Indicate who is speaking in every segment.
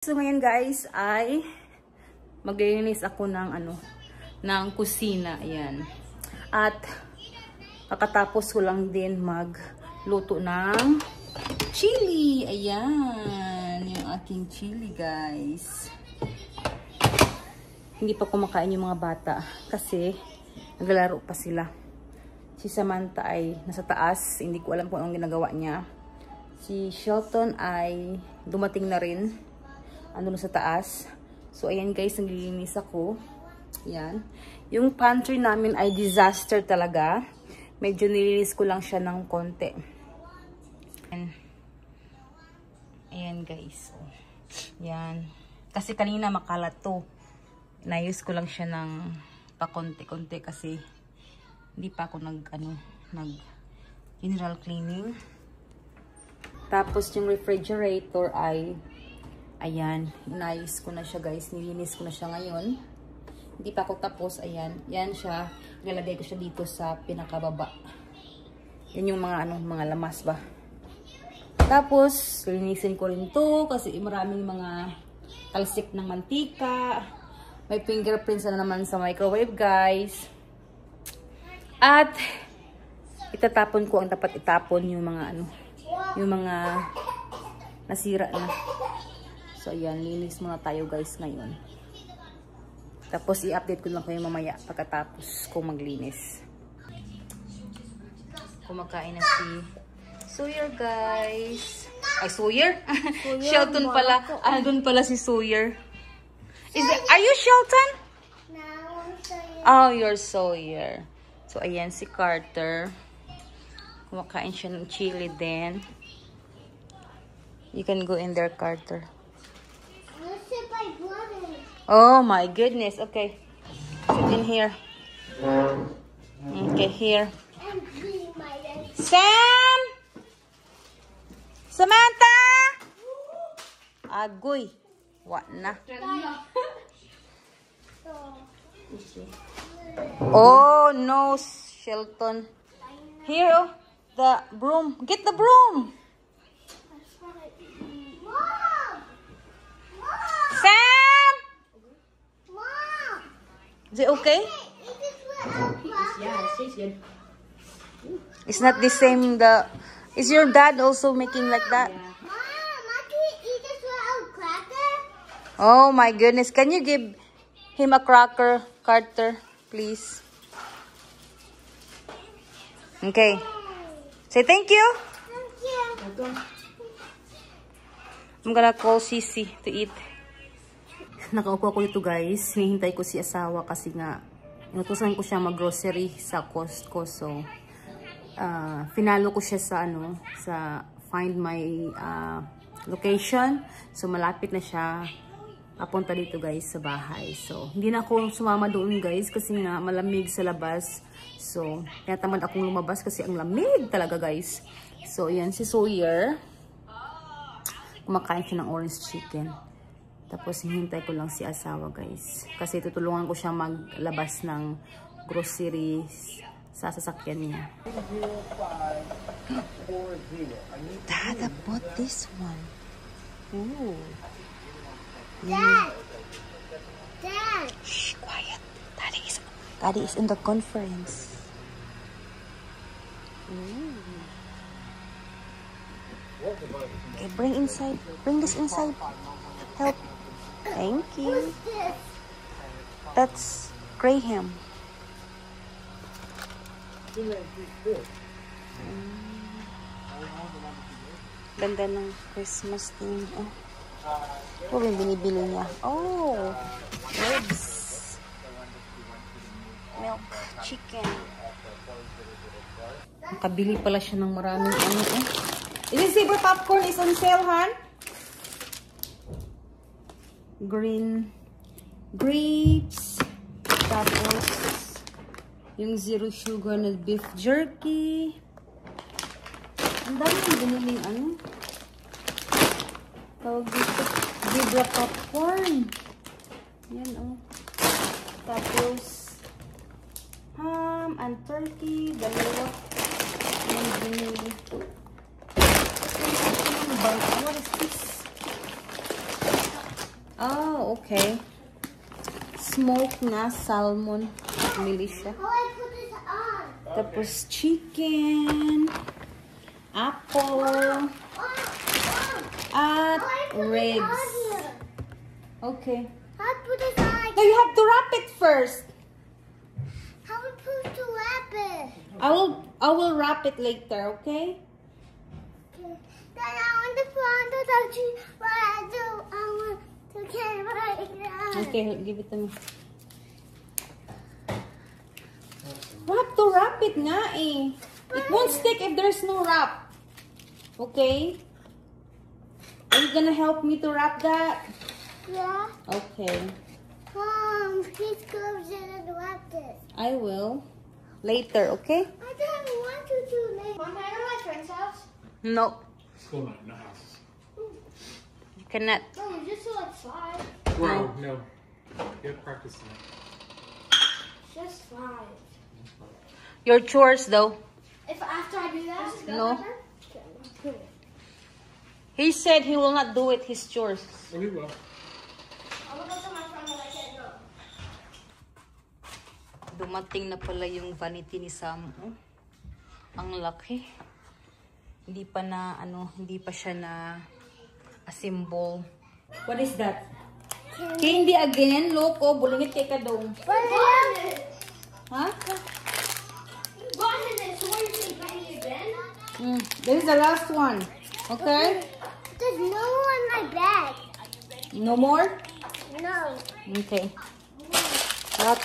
Speaker 1: So ngayon guys ay maglilinis ako ng ng kusina, ayan. At kakatapos ko lang din magluto ng chili. Ayan, yung aking chili guys. Hindi pa kumakain yung mga bata kasi naglalaro pa sila. Si Samantha ay nasa taas, hindi ko alam kung anong ginagawa niya. Si Shelton ay dumating na rin. Ano sa taas. So, ayan guys, naglilinis ako. Ayan. Yung pantry namin ay disaster talaga. Medyo nilinis ko lang siya ng konti. Ayan guys. Ayan. Kasi kanina makalat to. Inayos ko lang siya ng pakonti-konti kasi hindi pa ako nag general cleaning. Tapos yung refrigerator ay ayan, inayos ko na siya guys. Nilinis ko na siya ngayon. Hindi pa ako tapos. Ayan, yan siya. Nilalagay ko siya dito sa pinakababa. Yan yung mga lamas ba. Tapos, linisin ko rin to kasi maraming mga talsik ng mantika. May fingerprints na naman sa microwave guys. At itatapon ko ang dapat itapon yung mga nasira na. So, ayan, linis muna tayo guys ngayon. Tapos, i-update ko lang kayo mamaya pagkatapos kong maglinis. Kumakain na si Sawyer guys. Ay, Sawyer? Shelton pala. Doon pala si Sawyer. Are you Shelton?
Speaker 2: No, I'm Sawyer.
Speaker 1: Oh, you're Sawyer. So, ayan si Carter. Kumakain siya ng chili din. You can go in there, Carter. Oh my goodness. Okay. Sit in here. Okay, here. Sam! Samantha! Agoy. What na? Oh no, Shelton. Here, oh, the broom. Get the broom. Sam!
Speaker 2: Mom!
Speaker 1: Is it okay?
Speaker 2: Yeah, it's good.
Speaker 1: It's not the same. Is your dad also making like that?
Speaker 2: Mom, I can eat this little cracker.
Speaker 1: Oh my goodness. Can you give him a cracker, Carter, please? Okay. Say thank you.
Speaker 2: Thank you.
Speaker 1: I'm gonna call Sisi to eat. Nakaupo ako dito guys. Hinihintay ko si asawa kasi nga inutusan ko siya mag-grocery sa Costco. So, finalo ko siya sa find my location. So, malapit na siya papunta dito guys sa bahay. So, hindi na ako sumama doon guys kasi nga malamig sa labas. So, kaya tamad akong lumabas kasi ang lamig talaga guys. So, yan si Sawyer. Kumakain siya ng orange chicken. Tapos, hinihintay ko lang si asawa, guys. Kasi tutulungan ko siya maglabas ng groceries sa sasakyan niya. Dad, I bought this one. Ooh.
Speaker 2: Dad! Dad!
Speaker 1: Shh, quiet. Daddy is in the conference. Ooh. Okay, bring inside. Bring this inside. Help. Thank you.
Speaker 2: What's this?
Speaker 1: That's Graham. Ganda ng Christmas theme. Oh, yung binibili niya. Oh, ribs. Milk, chicken. Nakabili pala siya ng maraming Is Saber popcorn is on sale, Han? Green grapes, tapos yung zero sugar na beef jerky. Ang dami yung biniling tawag dito, zebra popcorn. Yan tapos ham and turkey, dalawa yung binili. What is this? Oh, okay. Smoked na salmon. Bili siya.
Speaker 2: How I put this on?
Speaker 1: Tapos chicken, apple, at ribs. Okay.
Speaker 2: How I put this on?
Speaker 1: No, you have to wrap it first.
Speaker 2: How we supposed to wrap it?
Speaker 1: I will wrap it later, okay?
Speaker 2: Okay. Then I want the front of the tree, but I want to get right now.
Speaker 1: Okay, give it to me. You have to wrap it nga eh. It won't stick if there's no wrap. Okay? Are you gonna help me to wrap that?
Speaker 2: Yeah.
Speaker 1: Okay.
Speaker 2: Please go and wrap this.
Speaker 1: I will. Later, okay?
Speaker 2: I don't want to do later. Mom, can I go to my friend's house?
Speaker 1: No.
Speaker 3: School night, not houses.
Speaker 1: You cannot.
Speaker 2: No, just till like 5.
Speaker 3: Well, no. You have practice tonight.
Speaker 2: Just 5.
Speaker 1: Your chores though.
Speaker 2: If after I do that,
Speaker 1: No. He said he will not do it, his chores.
Speaker 3: Oh, he will.
Speaker 2: I'm gonna go to my friend when I can't go.
Speaker 1: Dumating na pala yung vanity ni Sam. Oh. Ang laki. Hindi pa na, hindi pa siya na assemble. What is that? Candy again? Loko, bulingit kay ka dong. Ha? This is the last one. Okay?
Speaker 2: There's no one in my bag.
Speaker 1: No more?
Speaker 2: No.
Speaker 1: Okay. What?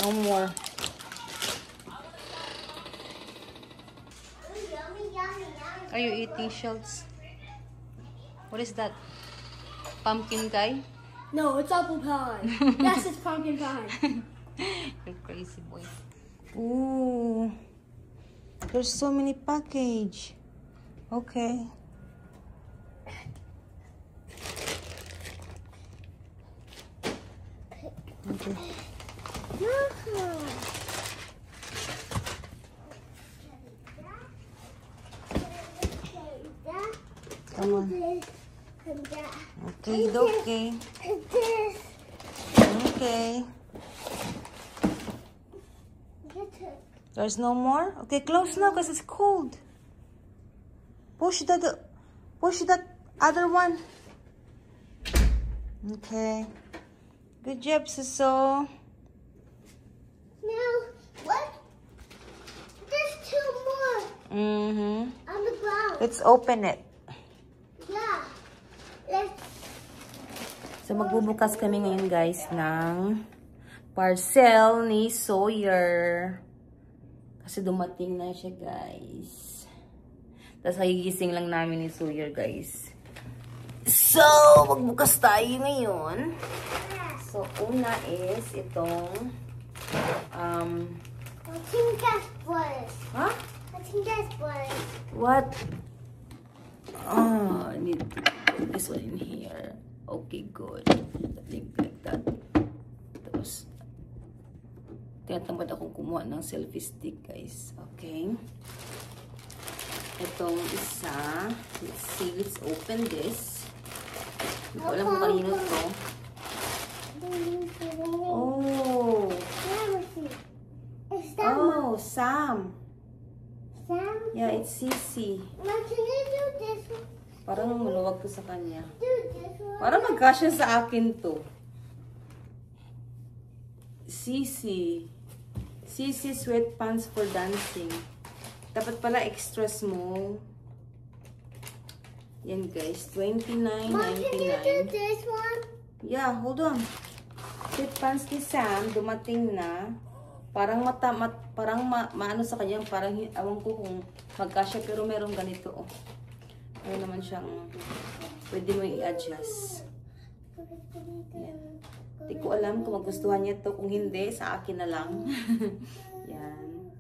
Speaker 1: No more.
Speaker 2: Yummy, yummy, yummy.
Speaker 1: Are you eating shells? What is that? Pumpkin pie?
Speaker 2: No, it's apple pie. Yes, it's pumpkin pie.
Speaker 1: You're crazy boy. Ooh. There's so many package. Okay. Okay. Come on. Okay, okay. Okay. There's no more? Okay, close now because it's cold. Push that other one. Okay. Good job, Suso.
Speaker 2: Now, what? There's 2 more
Speaker 1: Mm-hmm.
Speaker 2: on the ground.
Speaker 1: Let's open it.
Speaker 2: Yeah. Let's.
Speaker 1: So, magbubukas kami ngayon, guys, ng parcel ni Sawyer. Kasi dumating na siya, guys. Tapos, nagigising lang namin ni Sawyer, guys. So, magbukas tayo ngayon. So, una is itong,
Speaker 2: I think that's what.
Speaker 1: huh?
Speaker 2: I think that's what.
Speaker 1: What? Oh, I need to put this one in here. Okay, good. I think like that. Tapos, tinatamad akong kumuha ng selfie stick, guys. Okay. Itong isa. Let's see. Let's open this. Hindi ko alam kung kanino to. Oh.
Speaker 2: Is that
Speaker 1: Oh, Sam.
Speaker 2: Sam?
Speaker 1: Yeah, it's Sisi.
Speaker 2: Mom, can you do this one?
Speaker 1: Parang maluwag to sa kanya.
Speaker 2: Do this one.
Speaker 1: Parang magkasya sa akin to. Sisi. Sisi sweatpants for dancing. Dapat pala extra small. Yan guys,
Speaker 2: Mom, can you do
Speaker 1: $29.99.
Speaker 2: this one?
Speaker 1: Yeah, hold on. Sweatpants ni Sam, dumating na. Parang maano sa kanya, parang awan ko kung magkasya, pero meron ganito, oh. Ayun naman siyang, pwede mo i-adjust. Yan. Hindi ko alam kung magustuhan niya to. Kung hindi, sa akin na lang. Yan.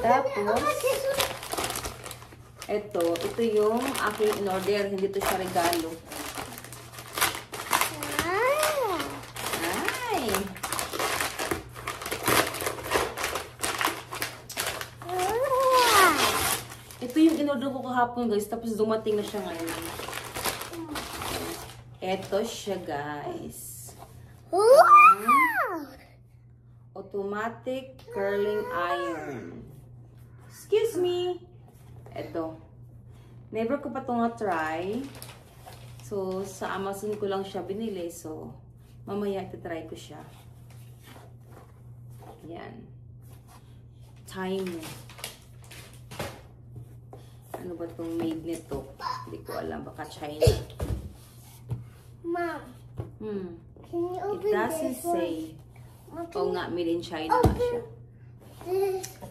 Speaker 1: Tapos, ito yung aking in-order. Hindi to siya regalo. Ay! Ito yung in-order ko kahapon, guys. Tapos dumating na siya ngayon. Eto siya, guys.
Speaker 2: Wow!
Speaker 1: Automatic curling iron. Excuse me. Eto. Never ko pa ito na-try. So, sa Amazon ko lang siya binili. So, mamaya ito-try ko siya. Yan. Time. Ano ba itong made nito? Hindi ko alam. Baka China.
Speaker 2: Mom, can you
Speaker 1: It
Speaker 2: open
Speaker 1: doesn't
Speaker 2: this one?
Speaker 1: say.
Speaker 2: Mom,
Speaker 1: Oo nga, made in China nga siya.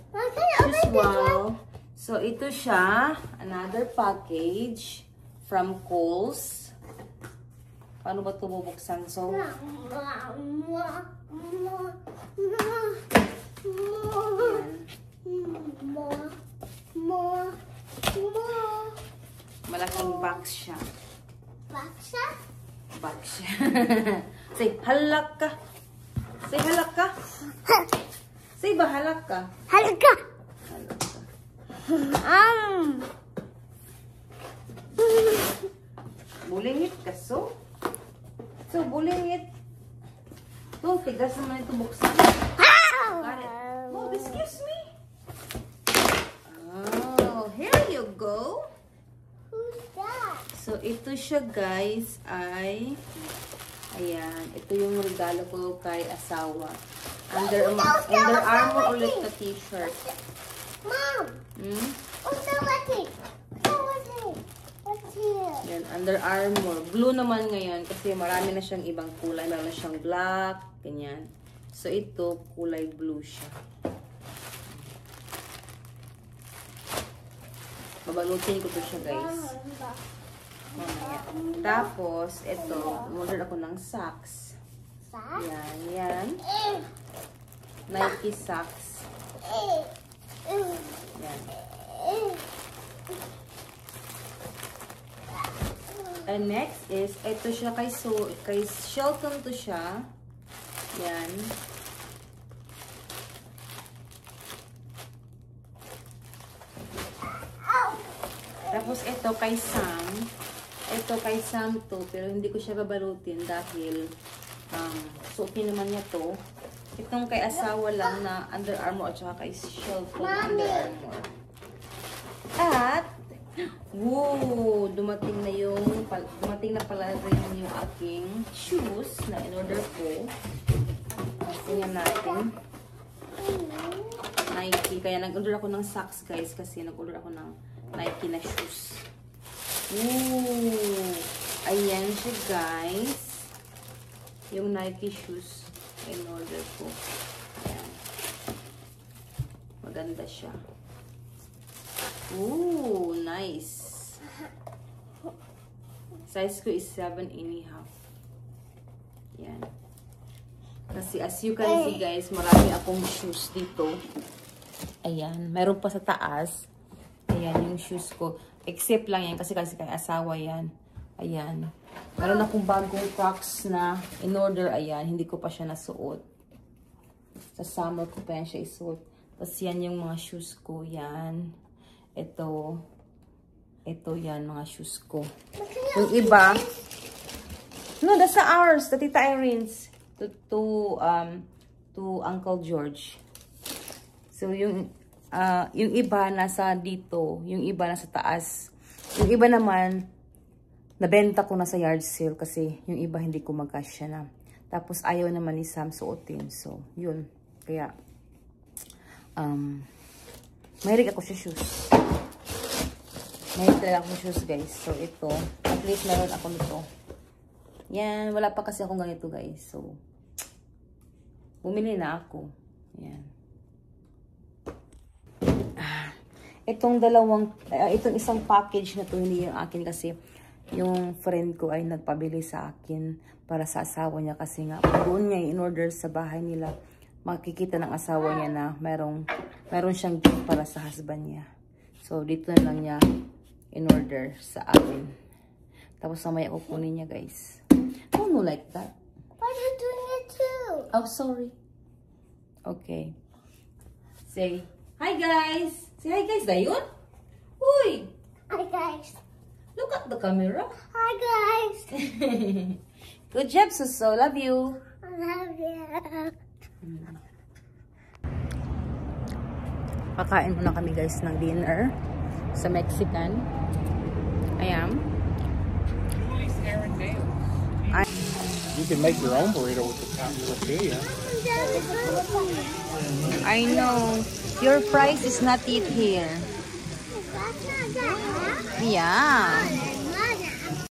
Speaker 2: Mom, can you open
Speaker 1: Just
Speaker 2: this one?
Speaker 1: wow. So, ito siya. Another package from Kohl's. Paano ba ito bubuksan? So, yan.
Speaker 2: More.
Speaker 1: Malaking box siya.
Speaker 2: Baksa?
Speaker 1: Box siya. Say, halak ka. Say, halak ka. Say ba, halak ka?
Speaker 2: Halika!
Speaker 1: Halak ka. Bulingit ka, so? So, bulingit. So, tigas naman ito buksan. Got it. Oh, excuse me. Oh, here you go.
Speaker 2: Who's that?
Speaker 1: So, ito siya, guys, ay... Ayan. Ito yung regalo ko kay asawa. Under Armour ulit na t-shirt.
Speaker 2: Mom!
Speaker 1: Hmm?
Speaker 2: What's that? What's here?
Speaker 1: Yan, Under Armour. Blue naman ngayon kasi marami na siyang ibang kulay. Meron na siyang black, ganyan. So, ito, kulay blue siya. Babalutin ko to siya, guys. Mamaya. Tapos, ito, order ako ng socks. Yan, yan. Nike socks. Yan. And next is, ito siya kay Shelton to siya. Yan. Tapos ito kay Sam. Ito kay Sam to, pero hindi ko siya babalutin dahil suotin naman niya to. Itong kay asawa lang na Under Armour at saka kay Shelton Under Armour. At woo! Dumating na pala rin yung aking shoes na in-order ko. Tingnan natin. Nike. Kaya nag-order ako ng socks, guys, kasi nag-order ako ng Nike na shoes. Ooh! Ayan siya, guys. Yung Nike shoes in-order ko. Ayan. Maganda siya. Ooh, nice. Size ko is 7.5. Yan. Kasi as you can see, guys, marami akong shoes dito. Ayan. Meron pa sa taas. Ayan, yung shoes ko. Except lang yan, kasi kay asawa yan. Ayan. Meron akong bagong Crocs na in-order. Ayan, hindi ko pa siya nasuot. Sa summer ko pa yan siya isuot. Tapos yan yung mga shoes ko. Yan. Ito yan, mga shoes ko. Yung iba, no, that's ours, the Tita Irene's, to Uncle George. So, yung iba nasa dito, yung iba nasa taas. Yung iba naman, nabenta ko na sa yard sale kasi yung iba hindi ko magkasya na. Tapos, ayaw naman ni Sam suotin. So, yun. Kaya, mahilig ako sa shoes. Mahilig talaga ako sa shoes, guys. So, ito. At least meron ako nito. Yan. Wala pa kasi akong ganito, guys. So, bumili na ako. Yan. Itong isang package na to, hindi yung akin kasi yung friend ko ay nagpabili sa akin para sa asawa niya kasi nga doon niya in-order sa bahay nila. Makikita ng asawa niya na meron siyang gift para sa husband niya. So, dito na lang niya in-order sa akin. Tapos, samaya kukunin niya, guys. Oh, no, like that.
Speaker 2: Why are you doing it too?
Speaker 1: Oh, sorry. Okay. Say, hi, guys! Say hi, guys. Dayon? Uy!
Speaker 2: Hi guys.
Speaker 1: Look at the camera.
Speaker 2: Hi guys.
Speaker 1: Good job, Suso. Love you.
Speaker 2: I love you.
Speaker 1: Kakain muna kami guys ng dinner sa Mexican. Ayan.
Speaker 3: You can make your own burrito with the tortilla.
Speaker 1: I know. Your price is not yet here.
Speaker 2: That's not that.
Speaker 1: Yeah.